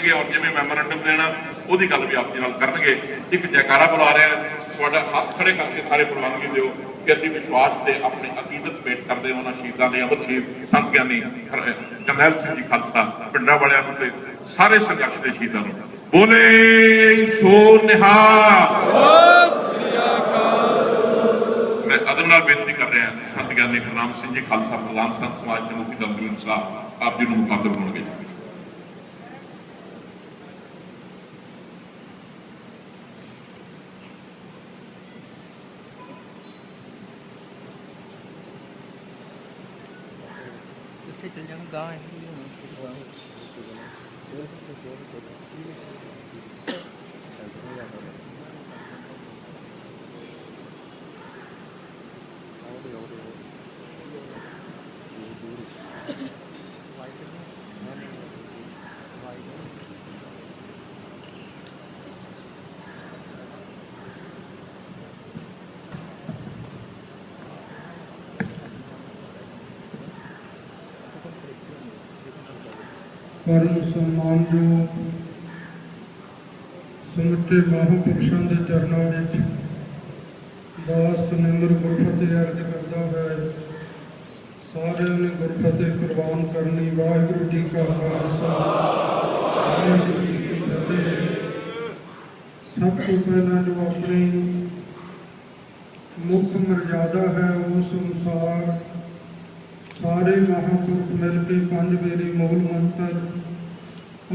देंगे और जिवें मैमोरेंडम देना ਉਹਦੀ ਗੱਲ भी आप जी नाल करनगे। एक जयकारा बुला रहा ਤੁਹਾਡਾ हथ खड़े करके सारे प्रवानगी दिओ कि असीं विश्वास से अपनी अकीदत भेंट करते हैं उन्होंने शहीदों के अमर शहीद संत ज्ञानी जरनैल सिंह जी खालसा पिंडां वालियां नूं ते सारे संघर्ष के शहीदों नूं बोले सो निहाल। मैं अदब नाल बेनती कर रहा संत ज्ञानी हरनाम सिंह जी खालसा प्रधान संत समाज के मुखी दमदून साहब आप जी मुखातब होंगे। परम सम्मानयोग समੁੱਚੇ महापुरुषों के चरणों में दास निम्र गुरफतेह अर्ज करता है। सारे ने गुरफतेह कुर्बान करनी। वाहिगुरू जी का खालसा वाहिगुरू जी की फतेह। सब तो पहला जो अपनी मुख मर्यादा है उस अनुसार सारे महापुरुष मिलके पंज वेरी मूल मंत्र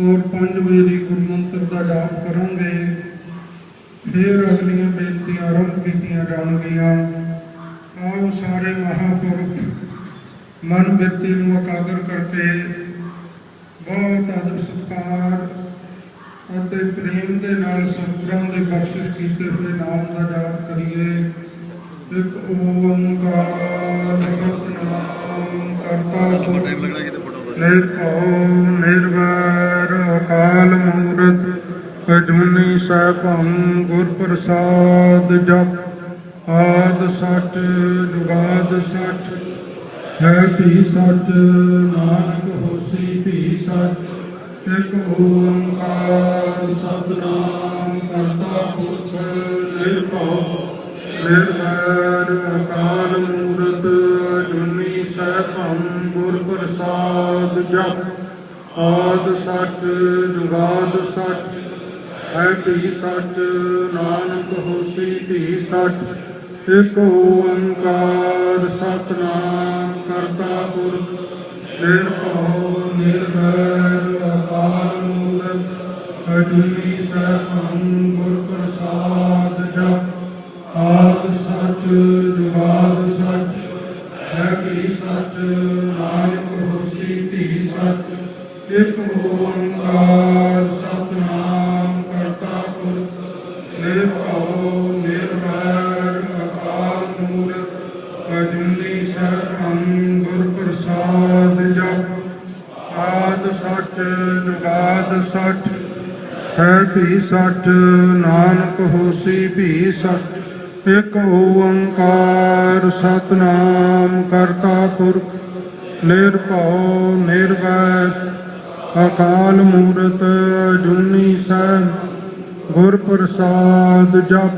और पंज वेरी गुरु मंत्र का जाप करांगे। फिर अगलियां बेनतियां आरंभ कीतियां जाणगियां। आओ सारे महापुरुष मन बिरती नूं एकागर करके बहुत आदर सत्कार ਅਤੇ प्रेम के नाल सतगुरां दे बख्शिश कीते हुए नाम का जाप करिए। एक ओंकार सतनाम करता पुरख निर्भौ निर्वैर अकाल मूरत अजूनी सैभं गुर प्रसाद जप आद सच जुगाद सच है भी सच नानक होसी भी सच। एक ओंकार सतनाम करता पुरख निर्भौ निर्वैर अकाल मूरत अजूनी सैभं गुर प्रसाद जप आद सच जुगाद सच है भी सच नानक होसी भी सच। एक ओंकार सतनाम करता पुरख निर्भौ निर्वैर अकाल मूरत अजूनी सैभं गुर प्रसाद जप आद सच जुगाद सच है भी सच नानक होसी भी सच। एक ओंकार सतनाम करता पुरख निर्भौ निर्वैर अकाल मूरत अजूनी सैभं गुर प्रसाद जप आद सच जुगाद सच है भी सच नानक होसी भी सच। एक ओंकार सतनाम करता पुरख निर्भौ निर्वैर अकाल मूरत अजूनी सैभं गुर प्रसाद जप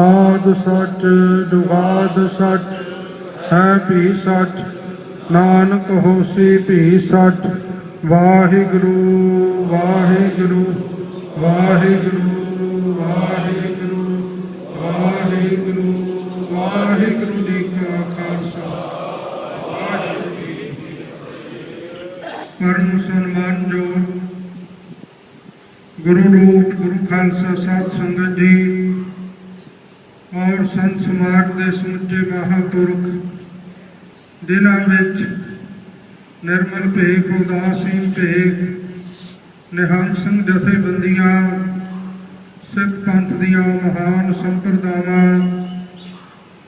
आद सच जुगाद सच है भी सच नानक होसी भी सच। वाहिगुरू वाहिगुरू वाहिगुरू वाहिगुरू वाहिगुरू वाहिगुरू जी का खालसा वाहिगुरू जी की फतेह। परम सन्मान जो गुरु रूप गुरु खालसा साध संगत जी और संत समाज के समुचे महापुरुष जिन्हां विच निर्मल भेख उदासीन भेख निहंग सिंह जथेबंदियां सिख पंथ दियां महान संप्रदावां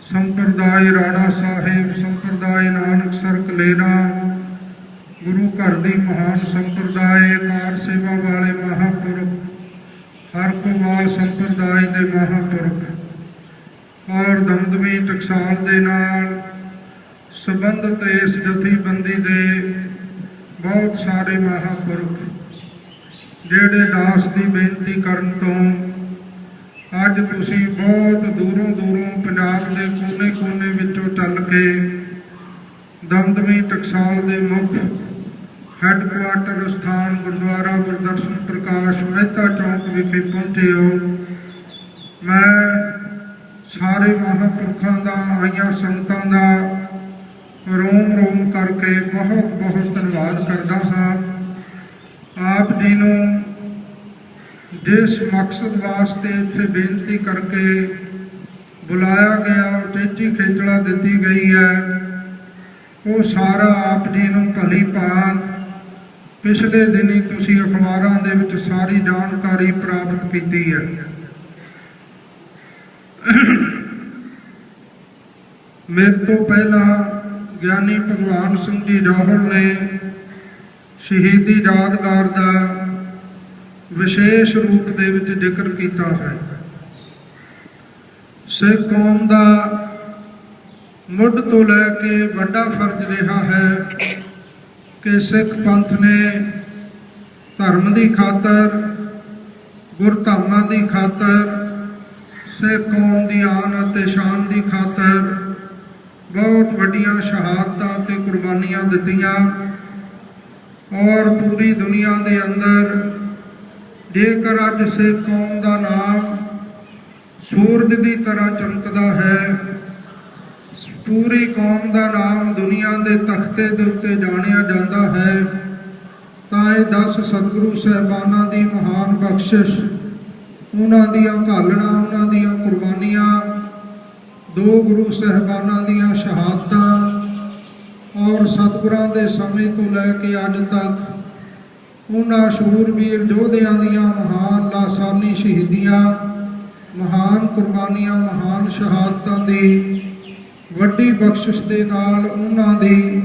संप्रदाय राणा साहिब संप्रदाय नानकसर कलेरा गुरु घर की महान संप्रदाय कार सेवा वाले महापुरुष हरकोवाल संप्रदाय के महापुरुष और दमदमी टकसाल के नाल संबंधित इस जथेबंदी के बहुत सारे महापुरुष ਜਿਹੜੇ ਦਾਸ ਦੀ ਬੇਨਤੀ ਕਰਨ ਤੋਂ ਅੱਜ ਤੁਸੀਂ ਬਹੁਤ ਦੂਰੋਂ ਪੰਜਾਬ ਦੇ ਕੋਨੇ ਵਿੱਚੋਂ ਚੱਲ ਕੇ ਦਮਦਮੀ ਟਕਸਾਲ ਦੇ ਮੁੱਖ ਹੈੱਡਕੁਆਰਟਰ ਸਥਾਨ ਗੁਰਦੁਆਰਾ ਗੁਰਦਰਸ਼ਨ ਪ੍ਰਕਾਸ਼ ਮਹਿਤਾ ਚੌਂਕ ਵਿਖੇ ਪਹੁੰਚੇ ਹੋ। ਮੈਂ ਸਾਰੇ ਮਹਾਂਪੁਰਖਾਂ ਦਾ, ਆਈਆਂ ਸੰਗਤਾਂ ਦਾ ਰੋਮ ਕਰਕੇ ਬਹੁਤ ਧੰਨਵਾਦ ਕਰਦਾ ਹਾਂ। ਆਪ ਜੀ ਨੂੰ ਜਿਸ ਮਕਸਦ ਵਾਸਤੇ ਇੱਥੇ ਬੇਨਤੀ ਕਰਕੇ ਬੁਲਾਇਆ ਗਿਆ, ਉਚੇਚੀ ਖੇਚਲਾ ਦਿੱਤੀ ਗਈ ਹੈ, ਉਹ ਸਾਰਾ ਆਪ ਜੀ ਨੂੰ ਭਲੀ ਭਾਂਤ ਪਿਛਲੇ ਦਿਨੀ ਤੁਸੀਂ ਅਖਬਾਰਾਂ ਦੇ ਵਿੱਚ ਸਾਰੀ ਜਾਣਕਾਰੀ ਪ੍ਰਾਪਤ ਕੀਤੀ ਹੈ। ਮੇਰੇ ਤੋਂ ਪਹਿਲਾਂ ਗਿਆਨੀ ਭਗਵਾਨ ਸਿੰਘ ਜੀ ਜੌਹਲ ਨੇ ਸ਼ਹੀਦੀ ਯਾਦਗਾਰ ਦਾ ਵਿਸ਼ੇਸ਼ ਰੂਪ ਦੇ ਵਿੱਚ ਜ਼ਿਕਰ ਕੀਤਾ ਹੈ। ਸਿੱਖ ਕੌਮ ਦਾ ਮੁੱਢ ਤੋਂ ਲੈ ਕੇ ਵੱਡਾ ਫਰਜ਼ ਰਿਹਾ ਹੈ ਕਿ ਸਿੱਖ ਪੰਥ ਨੇ ਧਰਮ ਦੀ ਖਾਤਰ, ਗੁਰਧਾਮਾਂ ਦੀ ਖਾਤਰ, ਸਿੱਖ ਕੌਮ ਦੀ ਆਨ ਅਤੇ ਸ਼ਾਨ ਦੀ ਖਾਤਰ ਬਹੁਤ ਵੱਡੀਆਂ ਸ਼ਹਾਦਤਾਂ ਤੇ ਕੁਰਬਾਨੀਆਂ ਦਿੱਤੀਆਂ। ਔਰ ਪੂਰੀ ਦੁਨੀਆ ਦੇ ਅੰਦਰ ਜੇਕਰ ਅੱਜ ਸਿੱਖ ਕੌਮ ਦਾ ਨਾਮ ਸੂਰਜ ਦੀ ਤਰ੍ਹਾਂ ਚਮਕਦਾ ਹੈ, ਪੂਰੀ ਕੌਮ ਦਾ ਨਾਮ ਦੁਨੀਆ ਦੇ ਤਖਤੇ ਦੇ ਉੱਤੇ ਜਾਣਿਆ ਜਾਂਦਾ ਹੈ, ਤਾਂ ਇਹ 10 ਸਤਿਗੁਰੂ ਸਾਹਿਬਾਨਾਂ ਦੀ ਮਹਾਨ ਬਖਸ਼ਿਸ਼, ਉਹਨਾਂ ਦੀਆਂ ਘਾਲਣਾ, ਉਹਨਾਂ ਦੀਆਂ ਕੁਰਬਾਨੀਆਂ, 2 ਗੁਰੂ ਸਾਹਿਬਾਨਾਂ ਦੀਆਂ ਸ਼ਹਾਦਤਾਂ ਔਰ ਸਤਿਗੁਰਾਂ ਦੇ ਸਮੇਂ ਤੋਂ ਲੈ ਕੇ ਅੱਜ ਤੱਕ ਉਹਨਾਂ ਸ਼ੂਰਬੀਰ ਯੋਧਿਆਂ ਦੀਆਂ ਮਹਾਨ ਲਾਸਾਨੀ ਸ਼ਹੀਦੀਆਂ, ਮਹਾਨ ਕੁਰਬਾਨੀਆਂ, ਮਹਾਨ ਸ਼ਹਾਦਤਾਂ ਦੀ ਵੱਡੀ ਬਖਸ਼ਿਸ਼ ਦੇ ਨਾਲ, ਉਹਨਾਂ ਦੀ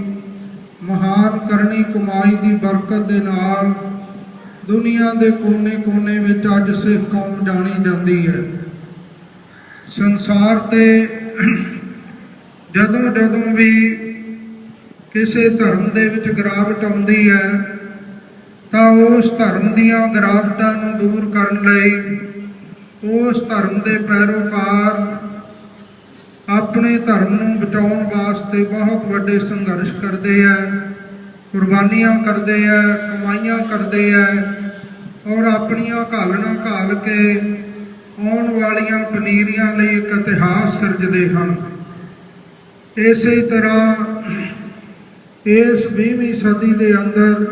ਮਹਾਨ ਕਰਨੀ ਕਮਾਈ ਦੀ ਬਰਕਤ ਦੇ ਨਾਲ ਦੁਨੀਆ ਦੇ ਕੋਨੇ ਵਿੱਚ ਅੱਜ ਸਿੱਖ ਕੌਮ ਜਾਣੀ ਜਾਂਦੀ ਹੈ। ਸੰਸਾਰ ਤੇ ਜਦੋਂ ਵੀ ਕਿਸੇ ਧਰਮ ਦੇ ਵਿੱਚ ਗਿਰਾਵਟ ਆਉਂਦੀ ਹੈ ਤਾਂ ਉਸ ਧਰਮ ਦੀਆਂ ਗਿਰਾਵਟਾਂ ਨੂੰ ਦੂਰ ਕਰਨ ਲਈ ਉਸ ਧਰਮ ਦੇ ਪੈਰੋਕਾਰ ਆਪਣੇ ਧਰਮ ਨੂੰ ਬਚਾਉਣ ਵਾਸਤੇ ਬਹੁਤ ਵੱਡੇ ਸੰਘਰਸ਼ ਕਰਦੇ ਹੈ, ਕੁਰਬਾਨੀਆਂ ਕਰਦੇ ਹੈ, ਕਮਾਈਆਂ ਕਰਦੇ ਹੈ ਔਰ ਆਪਣੀਆਂ ਘਾਲਣਾ ਘਾਲ ਕੇ ਆਉਣ ਵਾਲੀਆਂ ਪਨੀਰੀਆਂ ਲਈ ਇੱਕ ਇਤਿਹਾਸ ਸਿਰਜਦੇ ਹਨ। ਇਸੇ ਤਰ੍ਹਾਂ ਇਸ 20ਵੀਂ ਸਦੀ ਦੇ ਅੰਦਰ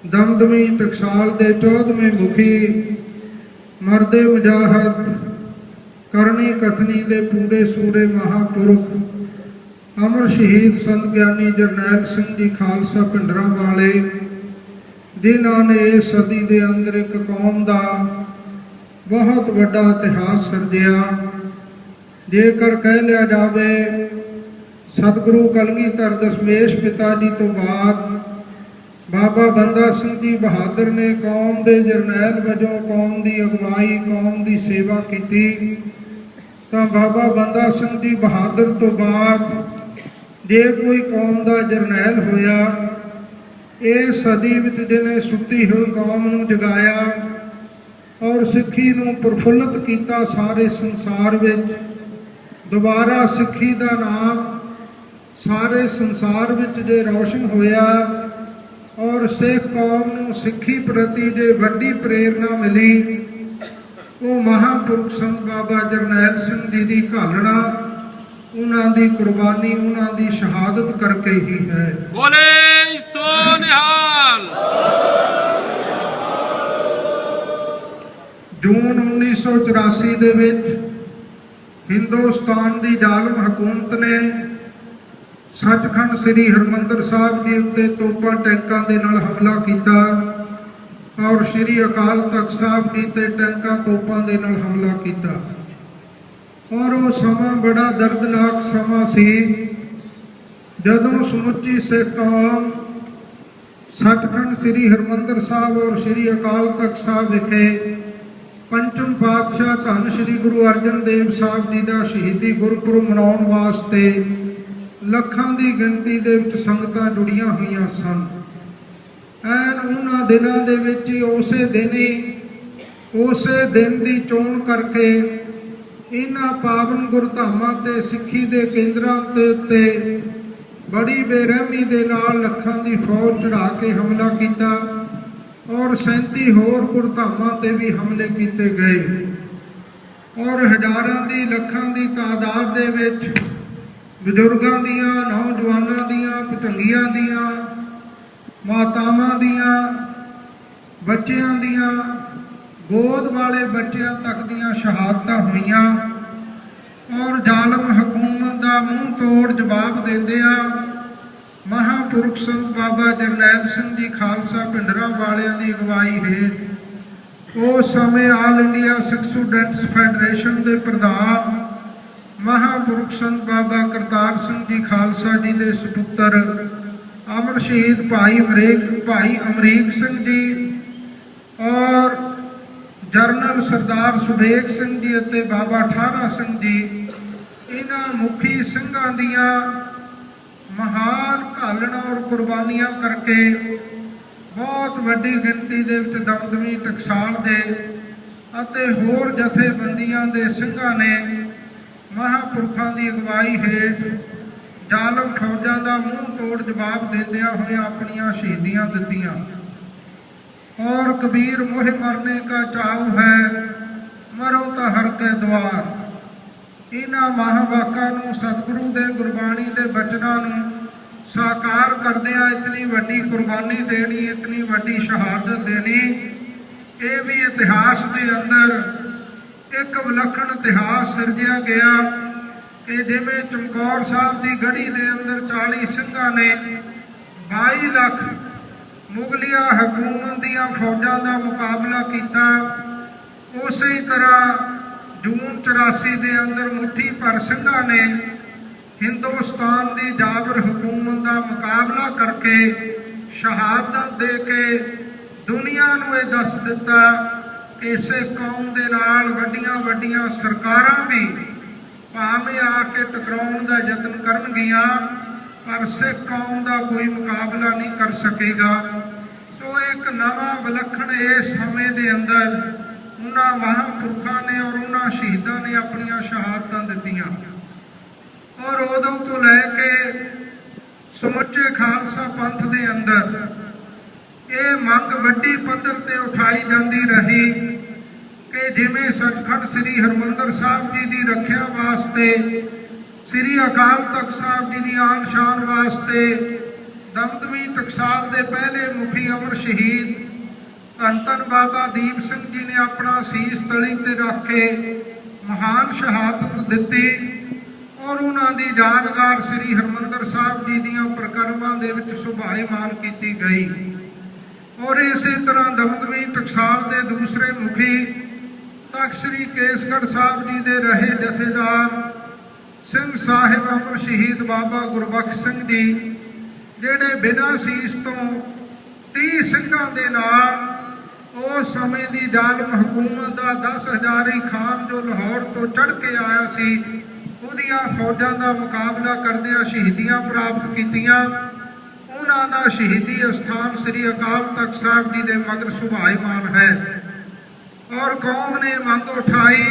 ਦਮਦਮੀ ਟਕਸਾਲ ਦੇ 14ਵੇਂ ਮੁਖੀ ਮਰਦੇ ਮੁਜਾਹਦ ਕਰਨੀ ਕਥਨੀ ਦੇ ਪੂਰੇ ਸੂਰੇ ਮਹਾਂਪੁਰਖ ਅਮਰ ਸ਼ਹੀਦ ਸੰਤ ਗਿਆਨੀ ਜਰਨੈਲ ਸਿੰਘ ਜੀ ਖਾਲਸਾ ਭਿੰਡਰਾਂ ਵਾਲੇ, ਜਿਨ੍ਹਾਂ ਨੇ ਇਸ ਸਦੀ ਦੇ ਅੰਦਰ ਇੱਕ ਕੌਮ ਦਾ ਬਹੁਤ ਵੱਡਾ ਇਤਿਹਾਸ ਸਿਰਜਿਆ। ਜੇਕਰ ਕਹਿ ਲਿਆ ਜਾਵੇ ਸਤਿਗੁਰੂ ਕਲਗੀਧਰ ਦਸ਼ਮੇਸ਼ ਪਿਤਾ ਜੀ ਤੋਂ ਬਾਅਦ ਬਾਬਾ ਬੰਦਾ ਸਿੰਘ ਜੀ ਬਹਾਦਰ ਨੇ ਕੌਮ ਦੇ ਜਰਨੈਲ ਵਜੋਂ ਕੌਮ ਦੀ ਅਗਵਾਈ, ਕੌਮ ਦੀ ਸੇਵਾ ਕੀਤੀ, ਤਾਂ ਬਾਬਾ ਬੰਦਾ ਸਿੰਘ ਜੀ ਬਹਾਦਰ ਤੋਂ ਬਾਅਦ ਜੇ ਕੋਈ ਕੌਮ ਦਾ ਜਰਨੈਲ ਹੋਇਆ, ਇਸ ਸਦੀ ਵਿੱਚ ਜਿਹਨੇ ਸੁੱਤੀ ਹੋਈ ਕੌਮ ਨੂੰ ਜਗਾਇਆ ਔਰ ਸਿੱਖੀ ਨੂੰ ਪ੍ਰਫੁੱਲਤ ਕੀਤਾ ਸਾਰੇ ਸੰਸਾਰ ਵਿੱਚ, ਦੁਬਾਰਾ ਸਿੱਖੀ ਦਾ ਨਾਮ ਸਾਰੇ ਸੰਸਾਰ ਵਿੱਚ ਜੇ ਰੌਸ਼ਨ ਹੋਇਆ ਔਰ ਸਿੱਖ ਕੌਮ ਨੂੰ ਸਿੱਖੀ ਪ੍ਰਤੀ ਜੇ ਵੱਡੀ ਪ੍ਰੇਰਨਾ ਮਿਲੀ, ਉਹ ਮਹਾਂਪੁਰਖ ਸੰਤ ਬਾਬਾ ਜਰਨੈਲ ਸਿੰਘ ਜੀ ਦੀ ਘਾਲਣਾ, ਉਹਨਾਂ ਦੀ ਕੁਰਬਾਨੀ, ਉਹਨਾਂ ਦੀ ਸ਼ਹਾਦਤ ਕਰਕੇ ਹੀ ਹੈ। ਬੋਲੇ ਸੋ ਨਿਹਾਲ। ਜੂਨ 1984 ਦੇ ਵਿੱਚ ਹਿੰਦੁਸਤਾਨ ਦੀ ਜ਼ਾਲਮ ਹਕੂਮਤ ਨੇ ਸੱਚਖੰਡ ਸ੍ਰੀ ਹਰਿਮੰਦਰ ਸਾਹਿਬ ਜੀ ਉੱਤੇ ਤੋਪਾਂ ਟੈਂਕਾਂ ਦੇ ਨਾਲ ਹਮਲਾ ਕੀਤਾ ਔਰ ਸ੍ਰੀ ਅਕਾਲ ਤਖਤ ਸਾਹਿਬ ਜੀ ਤੇ ਟੈਂਕਾਂ ਤੋਪਾਂ ਦੇ ਨਾਲ ਹਮਲਾ ਕੀਤਾ। ਔਰ ਉਹ ਸਮਾਂ ਬੜਾ ਦਰਦਨਾਕ ਸਮਾਂ ਸੀ ਜਦੋਂ ਸਮੁੱਚੀ ਸਿੱਖ ਕੌਮ ਸੱਚਖੰਡ ਸ੍ਰੀ ਹਰਿਮੰਦਰ ਸਾਹਿਬ ਔਰ ਸ੍ਰੀ ਅਕਾਲ ਤਖਤ ਸਾਹਿਬ ਵਿਖੇ ਪੰਚਮ ਪਾਤਸ਼ਾਹ ਧੰਨ ਸ੍ਰੀ ਗੁਰੂ ਅਰਜਨ ਦੇਵ ਸਾਹਿਬ ਜੀ ਦਾ ਸ਼ਹੀਦੀ ਗੁਰਪੁਰਬ ਮਨਾਉਣ ਵਾਸਤੇ ਲੱਖਾਂ ਦੀ ਗਿਣਤੀ ਦੇ ਵਿੱਚ ਸੰਗਤਾਂ ਜੁੜੀਆਂ ਹੋਈਆਂ ਸਨ। ਐਨ ਉਹਨਾਂ ਦਿਨਾਂ ਦੇ ਵਿੱਚ ਹੀ ਉਸੇ ਦਿਨ ਦੀ ਚੋਣ ਕਰਕੇ ਇਹਨਾਂ ਪਾਵਨ ਗੁਰਧਾਮਾਂ ਤੇ ਸਿੱਖੀ ਦੇ ਕੇਂਦਰਾਂ ਦੇ ਉੱਤੇ ਬੜੀ ਬੇਰਹਿਮੀ ਦੇ ਨਾਲ ਲੱਖਾਂ ਦੀ ਫੌਜ ਚੜ੍ਹਾ ਕੇ ਹਮਲਾ ਕੀਤਾ ਔਰ 37 ਹੋਰ ਗੁਰਧਾਮਾਂ ਤੇ ਵੀ ਹਮਲੇ ਕੀਤੇ ਗਏ ਔਰ ਹਜ਼ਾਰਾਂ ਦੀ ਲੱਖਾਂ ਦੀ ਤਾਦਾਦ ਦੇ ਵਿੱਚ ਬਜ਼ੁਰਗਾਂ ਦੀਆਂ, ਨੌਜਵਾਨਾਂ ਦੀਆਂ, ਭਟੰਗੀਆਂ ਦੀਆਂ, ਮਾਤਾਵਾਂ ਦੀਆਂ, ਬੱਚਿਆਂ ਦੀਆਂ, ਗੋਦ ਵਾਲੇ ਬੱਚਿਆਂ ਤੱਕ ਦੀਆਂ ਸ਼ਹਾਦਤਾਂ ਹੋਈਆਂ ਔਰ ਜ਼ਾਲਮ ਹਕੂਮਤ ਦਾ ਮੂੰਹ ਤੋੜ ਜਵਾਬ ਦਿੰਦਿਆਂ ਮਹਾਂਪੁਰਖ ਸੰਤ ਬਾਬਾ ਜਰਨੈਲ ਸਿੰਘ ਜੀ ਖਾਲਸਾ ਭਿੰਡਰਾਂ ਵਾਲਿਆਂ ਦੀ ਅਗਵਾਈ ਹੇਠ ਉਸ ਸਮੇਂ ਆਲ ਇੰਡੀਆ ਸਿੱਖ ਸਟੂਡੈਂਟਸ ਫੈਡਰੇਸ਼ਨ ਦੇ ਪ੍ਰਧਾਨ ਮਹਾਂਪੁਰਖ ਸੰਤ ਬਾਬਾ ਕਰਤਾਰ ਸਿੰਘ ਜੀ ਖਾਲਸਾ ਜੀ ਦੇ ਸੁਪੁੱਤਰ ਅਮਰ ਸ਼ਹੀਦ ਭਾਈ ਅਮਰੀਕ ਸਿੰਘ ਜੀ ਔਰ ਜਰਨਲ ਸਰਦਾਰ ਸੁਬੇਗ ਸਿੰਘ ਜੀ ਅਤੇ ਬਾਬਾ ਠਾਰਾ ਸਿੰਘ ਜੀ ਇਹਨਾਂ ਮੁਖੀ ਸਿੰਘਾਂ ਦੀਆਂ ਮਹਾਨ ਘਾਲਣਾ ਔਰ ਕੁਰਬਾਨੀਆਂ ਕਰਕੇ ਬਹੁਤ ਵੱਡੀ ਗਿਣਤੀ ਦੇ ਵਿੱਚ ਦਮਦਮੀ ਟਕਸਾਲ ਦੇ ਅਤੇ ਹੋਰ ਜਥੇਬੰਦੀਆਂ ਦੇ ਸਿੰਘਾਂ ਨੇ ਮਹਾਂਪੁਰਖਾਂ ਦੀ ਅਗਵਾਈ ਹੇਠ ਜ਼ਾਲਮ ਫੌਜਾਂ ਦਾ ਮੂੰਹ ਤੋੜ ਜਵਾਬ ਦਿੰਦਿਆਂ ਹੋਏ ਆਪਣੀਆਂ ਸ਼ਹੀਦੀਆਂ ਦਿੱਤੀਆਂ ਔਰ ਕਬੀਰ ਮੋਹ ਮਰਨੇ ਕਾ ਚਾਉ ਹੈ ਮਰੋ ਤਾਂ ਹਰ ਕੇ ਦੁਆਰ। ਇਹਨਾਂ ਮਹਾਂਵਾਕਾਂ ਨੂੰ ਸਤਿਗੁਰੂ ਦੇ ਗੁਰਬਾਣੀ ਦੇ ਬਚਨਾਂ ਨੂੰ ਸਾਕਾਰ ਕਰਦਿਆਂ ਇਤਨੀ ਵੱਡੀ ਕੁਰਬਾਨੀ ਦੇਣੀ, ਇਤਨੀ ਵੱਡੀ ਸ਼ਹਾਦਤ ਦੇਣੀ, ਇਹ ਵੀ ਇਤਿਹਾਸ ਦੇ ਅੰਦਰ ਇੱਕ ਵਿਲੱਖਣ ਇਤਿਹਾਸ ਸਿਰਜਿਆ ਗਿਆ ਕਿ ਜਿਵੇਂ ਚਮਕੌਰ ਸਾਹਿਬ ਦੀ ਗੜ੍ਹੀ ਦੇ ਅੰਦਰ 40 ਸਿੰਘਾਂ ਨੇ 22 ਲੱਖ ਮੁਗਲਿਆ ਹਕੂਮਤ ਦੀਆਂ ਫੌਜਾਂ ਦਾ ਮੁਕਾਬਲਾ ਕੀਤਾ, ਉਸੇ ਤਰ੍ਹਾਂ ਜੂਨ 84 ਦੇ ਅੰਦਰ ਮੁੱਠੀ ਭਰ ਸਿੰਘਾਂ ਨੇ ਹਿੰਦੁਸਤਾਨ ਦੀ ਜਾਬਰ ਹਕੂਮਤ ਦਾ ਮੁਕਾਬਲਾ ਕਰਕੇ ਸ਼ਹਾਦਤ ਦੇ ਕੇ ਦੁਨੀਆ ਨੂੰ ਇਹ ਦੱਸ ਦਿੱਤਾ ਕਿ ਇਸੇ ਕੌਮ ਦੇ ਨਾਲ ਵੱਡੀਆਂ ਵੱਡੀਆਂ ਸਰਕਾਰਾਂ ਵੀ ਭਾਵੇਂ ਆ ਕੇ ਟਕਰਾਉਣ ਦਾ ਯਤਨ ਕਰਨਗੀਆਂ ਪਰ ਸਿੱਖ ਕੌਮ ਦਾ ਕੋਈ ਮੁਕਾਬਲਾ ਨਹੀਂ ਕਰ ਸਕੇਗਾ। ਸੋ ਇੱਕ ਨਵਾਂ ਵਿਲੱਖਣ ਇਸ ਸਮੇਂ ਦੇ ਅੰਦਰ ਉਹਨਾਂ ਮਹਾਂਪੁਰਖਾਂ ਨੇ ਔਰ ਉਹਨਾਂ ਸ਼ਹੀਦਾਂ ਨੇ ਆਪਣੀਆਂ ਸ਼ਹਾਦਤਾਂ ਦਿੱਤੀਆਂ ਔਰ ਉਦੋਂ ਤੋਂ ਲੈ ਕੇ ਸਮੁੱਚੇ ਖਾਲਸਾ ਪੰਥ ਦੇ ਅੰਦਰ ਇਹ ਮੰਗ ਵੱਡੀ ਪੱਧਰ ਤੇ ਉਠਾਈ ਜਾਂਦੀ ਰਹੀ ਕਿ ਜਿਵੇਂ ਸੱਚਖੰਡ ਸ੍ਰੀ ਹਰਿਮੰਦਰ ਸਾਹਿਬ ਜੀ ਦੀ ਰੱਖਿਆ ਵਾਸਤੇ, ਸ੍ਰੀ ਅਕਾਲ ਤਖਤ ਸਾਹਿਬ ਜੀ ਦੀ ਆਨ ਸ਼ਾਨ ਵਾਸਤੇ ਦਮਦਮੀ ਟਕਸਾਲ ਦੇ ਪਹਿਲੇ ਮੁਖੀ ਅਮਰ ਸ਼ਹੀਦ ਧੰਨ ਧੰਨ ਬਾਬਾ ਦੀਪ ਸਿੰਘ ਜੀ ਨੇ ਆਪਣਾ ਸੀਸ ਤਲੀ ਤੇ ਰੱਖ ਕੇ ਮਹਾਨ ਸ਼ਹਾਦਤ ਦਿੱਤੀ ਔਰ ਉਹਨਾਂ ਦੀ ਯਾਦਗਾਰ ਸ੍ਰੀ ਹਰਿਮੰਦਰ ਸਾਹਿਬ ਜੀ ਦੀਆਂ ਪ੍ਰਕਰਮਾਂ ਦੇ ਵਿੱਚ ਸੁਭਾਏਮਾਨ ਕੀਤੀ ਗਈ ਔਰ ਇਸੇ ਤਰ੍ਹਾਂ ਦਮਦਮੀ ਟਕਸਾਲ ਦੇ ਦੂਸਰੇ ਮੁਖੀ ਤਖਤ ਸ੍ਰੀ ਕੇਸਗੜ੍ਹ ਸਾਹਿਬ ਜੀ ਦੇ ਰਹੇ ਜਥੇਦਾਰ ਸਿੰਘ ਸਾਹਿਬ ਅਮਰ ਸ਼ਹੀਦ ਬਾਬਾ ਗੁਰਬਖਸ਼ ਸਿੰਘ ਜੀ ਜਿਹੜੇ ਬਿਨਾਂ ਸੀਸ ਤੋਂ 30 ਸਿੰਘਾਂ ਦੇ ਨਾਲ ਉਸ ਸਮੇਂ ਦੀ ਜ਼ਾਲਮ ਹਕੂਮਤ ਦਾ 10,000 ਖਾਨ ਜੋ ਲਾਹੌਰ ਤੋਂ ਚੜ੍ਹ ਕੇ ਆਇਆ ਸੀ ਉਹਦੀਆਂ ਫੌਜਾਂ ਦਾ ਮੁਕਾਬਲਾ ਕਰਦਿਆਂ ਸ਼ਹੀਦੀਆਂ ਪ੍ਰਾਪਤ ਕੀਤੀਆਂ। ਉਹਨਾਂ ਦਾ ਸ਼ਹੀਦੀ ਅਸਥਾਨ ਸ੍ਰੀ ਅਕਾਲ ਤਖਤ ਸਾਹਿਬ ਜੀ ਦੇ ਮਗਰ ਸੁਭਾਏਮਾਨ ਹੈ ਔਰ ਕੌਮ ਨੇ ਮੰਗ ਉਠਾਈ,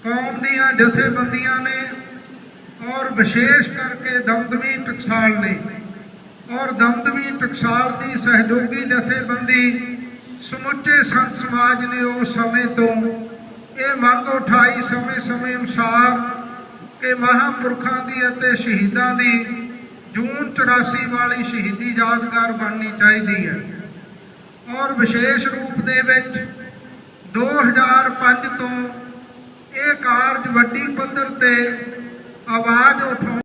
ਕੌਮ ਦੀਆਂ ਜਥੇਬੰਦੀਆਂ ਨੇ ਔਰ ਵਿਸ਼ੇਸ਼ ਕਰਕੇ ਦਮਦਮੀ ਟਕਸਾਲ ਨੇ ਔਰ ਦਮਦਮੀ ਟਕਸਾਲ ਦੀ ਸਹਿਯੋਗੀ ਜਥੇਬੰਦੀ ਸਮੁੱਚੇ ਸੰਤ ਸਮਾਜ ਨੇ ਉਸ ਸਮੇਂ ਤੋਂ ਇਹ ਮੰਗ ਉਠਾਈ ਸਮੇਂ ਅਨੁਸਾਰ ਕਿ ਮਹਾਂਪੁਰਖਾਂ ਦੀ ਅਤੇ ਸ਼ਹੀਦਾਂ ਦੀ ਜੂਨ 84 ਵਾਲੀ ਸ਼ਹੀਦੀ ਯਾਦਗਾਰ ਬਣਨੀ ਚਾਹੀਦੀ ਹੈ ਔਰ ਵਿਸ਼ੇਸ਼ ਰੂਪ ਦੇ ਵਿੱਚ 2005 ਤੋਂ ਇਹ ਕਾਰਜ ਵੱਡੀ ਪੱਧਰ ਤੇ ਆਵਾਜ਼ ਉਠਾਉਣ